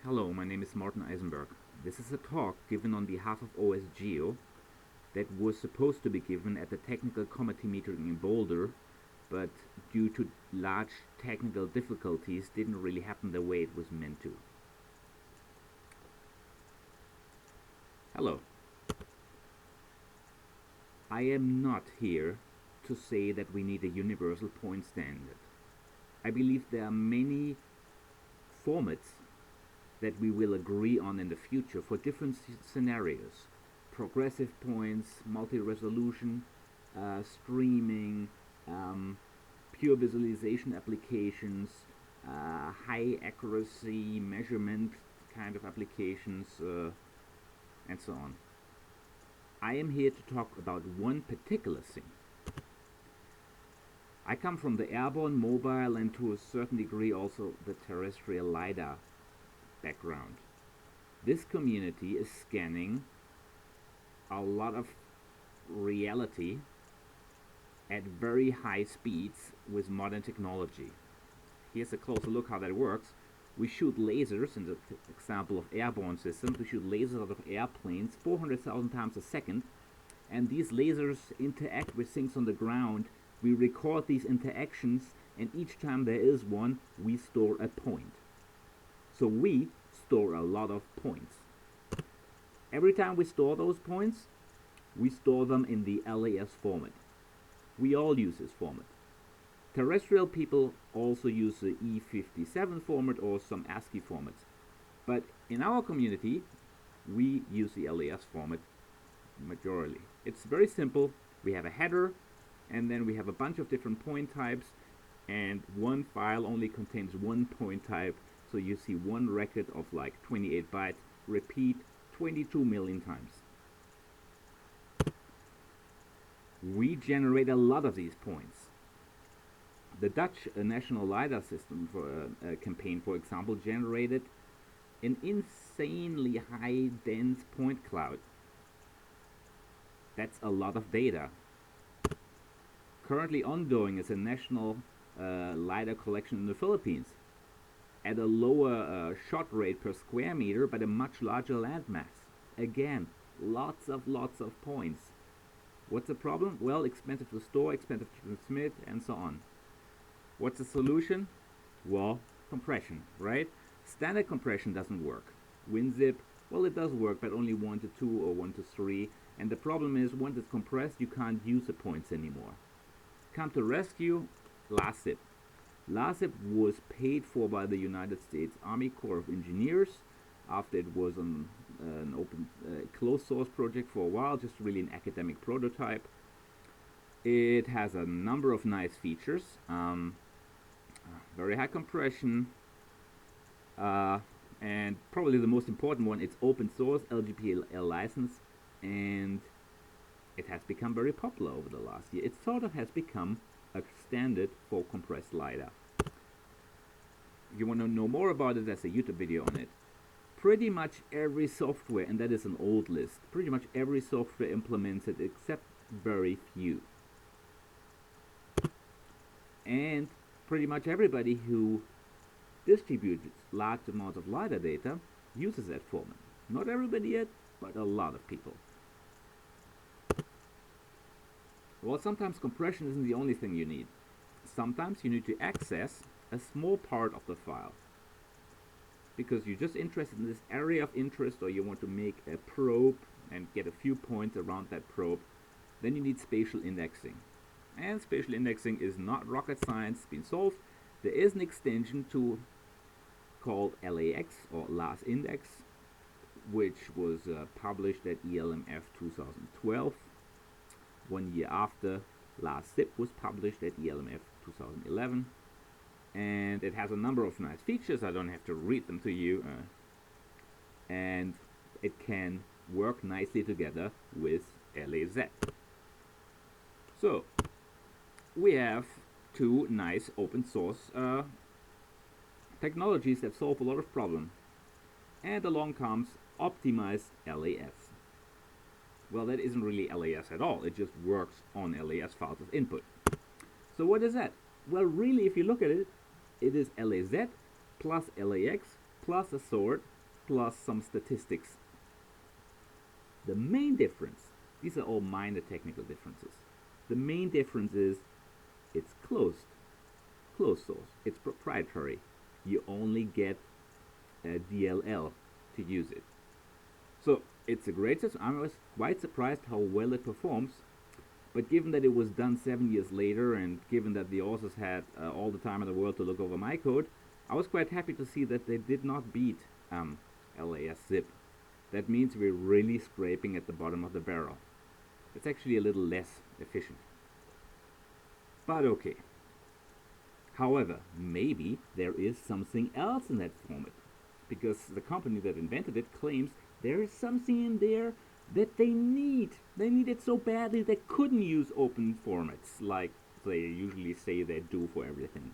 Hello, my name is Martin Eisenberg. This is a talk given on behalf of OSGeo that was supposed to be given at the technical committee meeting in Boulder, but due to large technical difficulties didn't really happen the way it was meant to. Hello. I am not here to say that we need a universal point standard. I believe there are many formats that we will agree on in the future for different scenarios. Progressive points, multi-resolution, streaming, pure visualization applications, high accuracy measurement kind of applications, and so on. I am here to talk about one particular thing. I come from the airborne, mobile, and to a certain degree also the terrestrial LiDAR background. This community is scanning a lot of reality at very high speeds with modern technology. Here's a closer look how that works. We shoot lasers, in the example of airborne systems, we shoot lasers out of airplanes 400,000 times a second, and these lasers interact with things on the ground. We record these interactions, and each time there is one, we store a point. So we store a lot of points. Every time we store those points, we store them in the LAS format. We all use this format. Terrestrial people also use the E57 format or some ASCII formats. But in our community, we use the LAS format majorly. It's very simple. We have a header, and then we have a bunch of different point types, and one file only contains one point type. So you see one record of like 28 bytes, repeat 22 million times. We generate a lot of these points. The Dutch national LiDAR system for campaign, for example, generated an insanely high dense point cloud. That's a lot of data. Currently ongoing is a national LiDAR collection in the Philippines at a lower shot rate per square meter, but a much larger landmass. Again, lots of points. What's the problem? Well, expensive to store, expensive to transmit, and so on. What's the solution? Well, compression, right? Standard compression doesn't work. WinZip, well, it does work, but only 1 to 2 or 1 to 3. And the problem is, once it's compressed, you can't use the points anymore. Come to rescue, LASzip. LASzip was paid for by the United States Army Corps of Engineers after it was an open closed source project for a while, just really an academic prototype. It has a number of nice features, very high compression, and probably the most important one, it's open source, LGPL license, and it has become very popular over the last year. It sort of has become a standard for compressed LiDAR. If you want to know more about it, there's a YouTube video on it. Pretty much every software, and that is an old list, pretty much every software implements it except very few. And pretty much everybody who distributes large amounts of LiDAR data uses that format. Not everybody yet, but a lot of people. Well, sometimes compression isn't the only thing you need. Sometimes you need to access a small part of the file because you're just interested in this area of interest, or you want to make a probe and get a few points around that probe. Then you need spatial indexing. And spatial indexing is not rocket science, it's been solved. There is an extension to called LAX or LASindex, which was published at ELMF 2012. 1 year after LASzip was published at ELMF 2011, and it has a number of nice features. I don't have to read them to you, and it can work nicely together with LAZ. So we have two nice open source technologies that solve a lot of problems, and along comes optimized LAS. Well, that isn't really LAS at all. It just works on LAS files as input. So what is that? Well, really, if you look at it, it is LAZ plus LAX plus a sort plus some statistics. The main difference, these are all minor technical differences. The main difference is it's closed source. It's proprietary. You only get a DLL to use it. So it's a great system. I was quite surprised how well it performs. But given that it was done 7 years later, and given that the authors had all the time in the world to look over my code, I was quite happy to see that they did not beat LASzip. That means we're really scraping at the bottom of the barrel. It's actually a little less efficient. But okay. However, maybe there is something else in that format, because the company that invented it claims there is something in there that they need. They need it so badly they couldn't use open formats like they usually say they do for everything.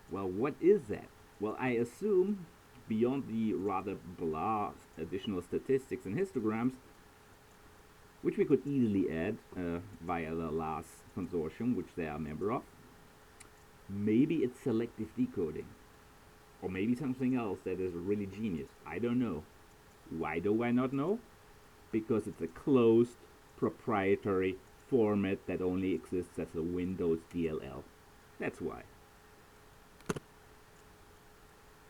Well, what is that? Well, I assume beyond the rather blah additional statistics and histograms, which we could easily add via the LAS consortium, which they are a member of, maybe it's selective decoding. Or maybe something else that is really genius. I don't know. Why do I not know? Because it's a closed, proprietary format that only exists as a Windows DLL. That's why.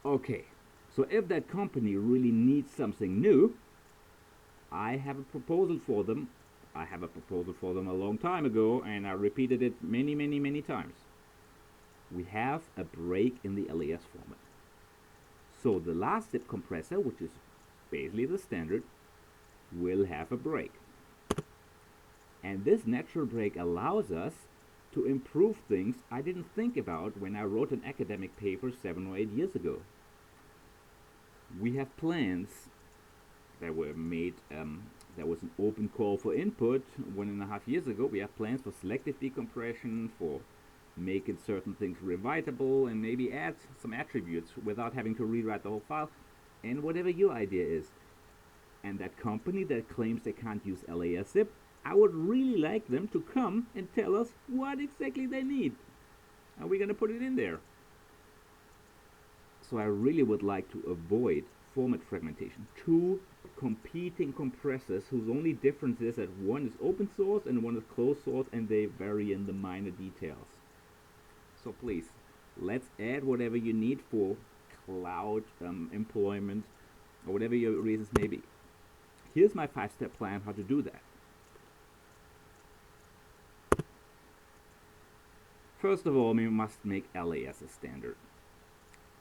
Okay, so if that company really needs something new, I have a proposal for them. I have a proposal for them a long time ago, and I repeated it many times. We have a break in the LAS format. So the LASzip compressor, which is basically the standard, will have a break. And this natural break allows us to improve things I didn't think about when I wrote an academic paper 7 or 8 years ago. We have plans that were made, there was an open call for input 1.5 years ago. We have plans for selective decompression, for making certain things rewritable, and maybe add some attributes without having to rewrite the whole file, and whatever your idea is. And that company that claims they can't use LASzip, I would really like them to come and tell us what exactly they need. Are we going to put it in there? So I really would like to avoid format fragmentation. Two competing compressors whose only difference is that one is open source and one is closed source, and they vary in the minor details. So please, let's add whatever you need for cloud employment, or whatever your reasons may be. Here's my 5-step plan how to do that. First of all, we must make LAS a standard.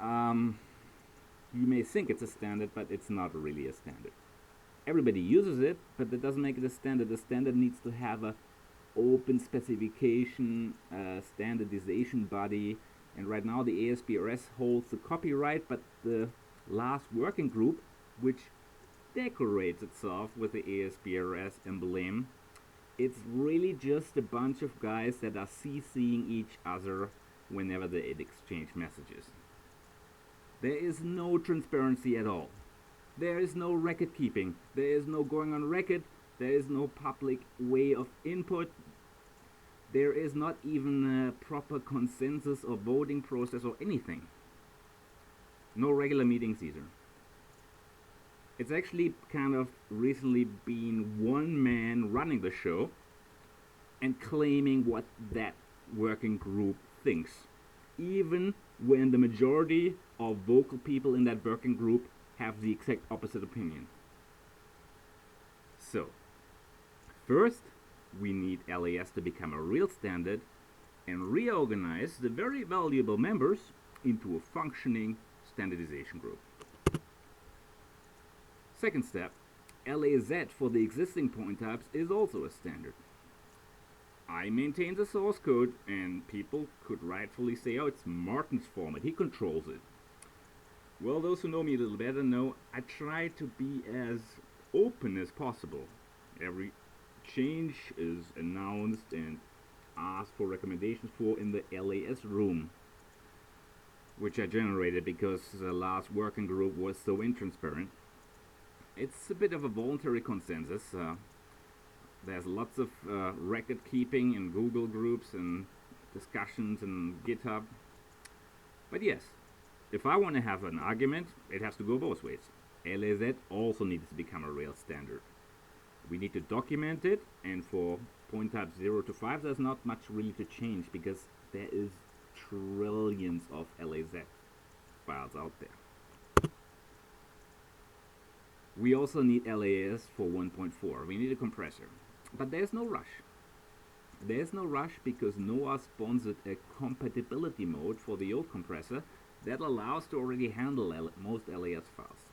You may think it's a standard, but it's not really a standard. Everybody uses it, but that doesn't make it a standard. The standard needs to have a open specification, standardization body, and right now the ASBRS holds the copyright, but the last working group, which decorates itself with the ASBRS emblem, it's really just a bunch of guys that are CCing each other whenever they exchange messages. There is no transparency at all. There is no record keeping. There is no going on record. There is no public way of input. There is not even a proper consensus or voting process or anything. No regular meetings either. It's actually kind of recently been one man running the show and claiming what that working group thinks, even when the majority of vocal people in that working group have the exact opposite opinion. So, first, we need LAS to become a real standard and reorganize the very valuable members into a functioning standardization group. Second step, LAZ for the existing point types is also a standard. I maintain the source code, and people could rightfully say, oh, it's Martin's format, he controls it. Well, those who know me a little better know I try to be as open as possible. Every change is announced and asked for recommendations for in the LAS room, which I generated because the last working group was so intransparent. It's a bit of a voluntary consensus. There's lots of record keeping in Google groups and discussions and GitHub. But yes, if I want to have an argument, it has to go both ways. LAZ also needs to become a real standard. We need to document it, and for point type 0 to 5, there's not much really to change because there is trillions of LAZ files out there. We also need LAS for 1.4. We need a compressor. But there's no rush. There's no rush because NOAA sponsored a compatibility mode for the old compressor that allows to already handle most LAS files.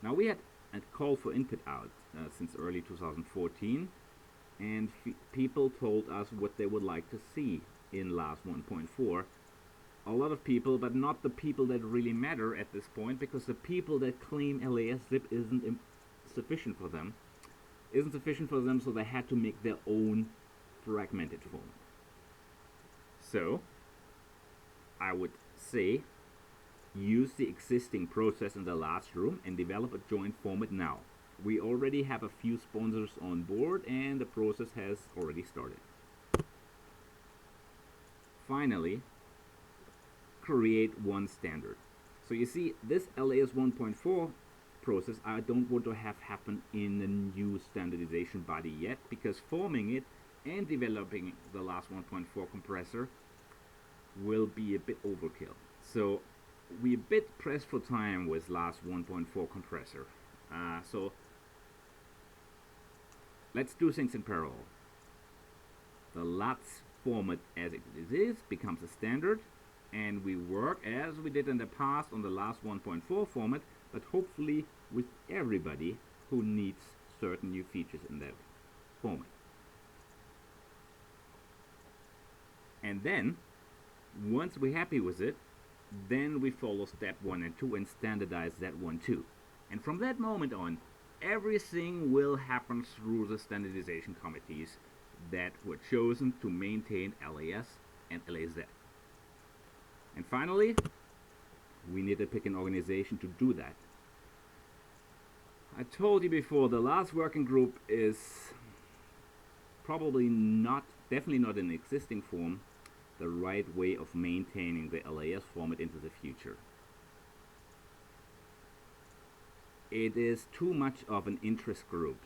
Now we had a call for input out since early 2014, and people told us what they would like to see in LAS 1.4. A lot of people, but not the people that really matter at this point, because the people that claim LASzip isn't sufficient for them, so they had to make their own fragmented form. So I would say use the existing process in the last room and develop a joint format now. We already have a few sponsors on board and the process has already started. Finally, create one standard. So you see, this LAS 1.4 process I don't want to have happen in the new standardization body yet, because forming it and developing the LAS 1.4 compressor will be a bit overkill. So we're a bit pressed for time with LAS 1.4 compressor. So let's do things in parallel. The LAS format as it is becomes a standard, and we work as we did in the past on the LAS 1.4 format, but hopefully with everybody who needs certain new features in that format. And then, once we're happy with it, then we follow step 1 and 2 and standardize that one too. And from that moment on, everything will happen through the standardization committees that were chosen to maintain LAS and LAZ. And finally, we need to pick an organization to do that. I told you before, the last working group is probably not, definitely not in existing form, the right way of maintaining the LAS format into the future. It is too much of an interest group.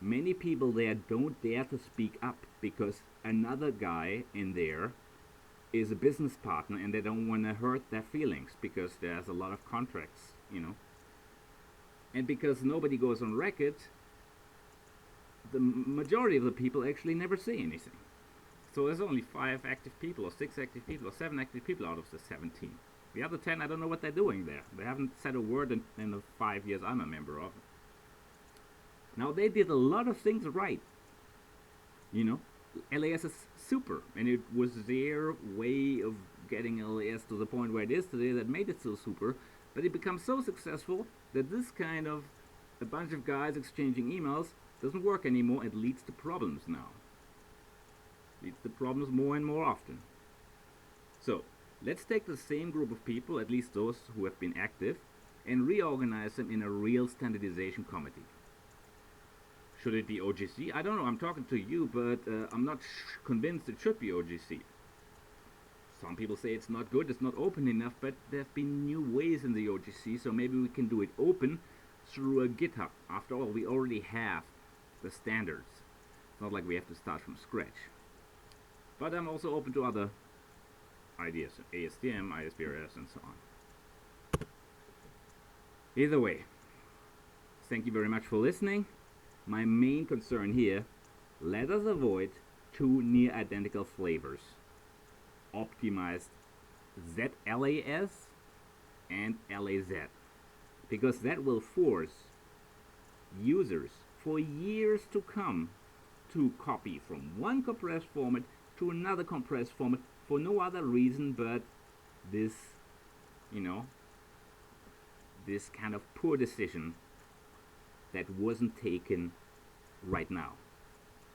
Many people there don't dare to speak up because another guy in there is a business partner and they don't want to hurt their feelings because there's a lot of contracts, you know. And because nobody goes on record, the majority of the people actually never say anything. So there's only 5 active people, or 6 active people, or 7 active people out of the 17. The other 10, I don't know what they're doing there. They haven't said a word in the 5 years I'm a member of. Now, they did a lot of things right. You know, LAS is super, and it was their way of getting LAS to the point where it is today that made it so super, but it becomes so successful that this kind of a bunch of guys exchanging emails doesn't work anymore. It leads to problems now. Leads to problems more and more often. So, let's take the same group of people, at least those who have been active, and reorganize them in a real standardization committee. Should it be OGC? I don't know, I'm talking to you, but I'm not convinced it should be OGC. Some people say it's not good, it's not open enough, but there have been new ways in the OGC, so maybe we can do it open through a GitHub. After all, we already have the standards. It's not like we have to start from scratch. But I'm also open to other ideas, ASTM, ISPRS, and so on. Either way, thank you very much for listening. My main concern here, let us avoid 2 near identical flavors. Optimized ZLAS and LAZ. Because that will force users for years to come to copy from one compressed format to another compressed format for no other reason but this, you know, this kind of poor decision that wasn't taken right now.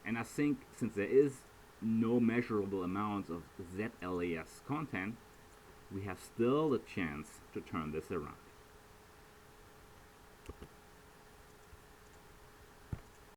And I think since there is no measurable amounts of ZLAS content, we have still the chance to turn this around.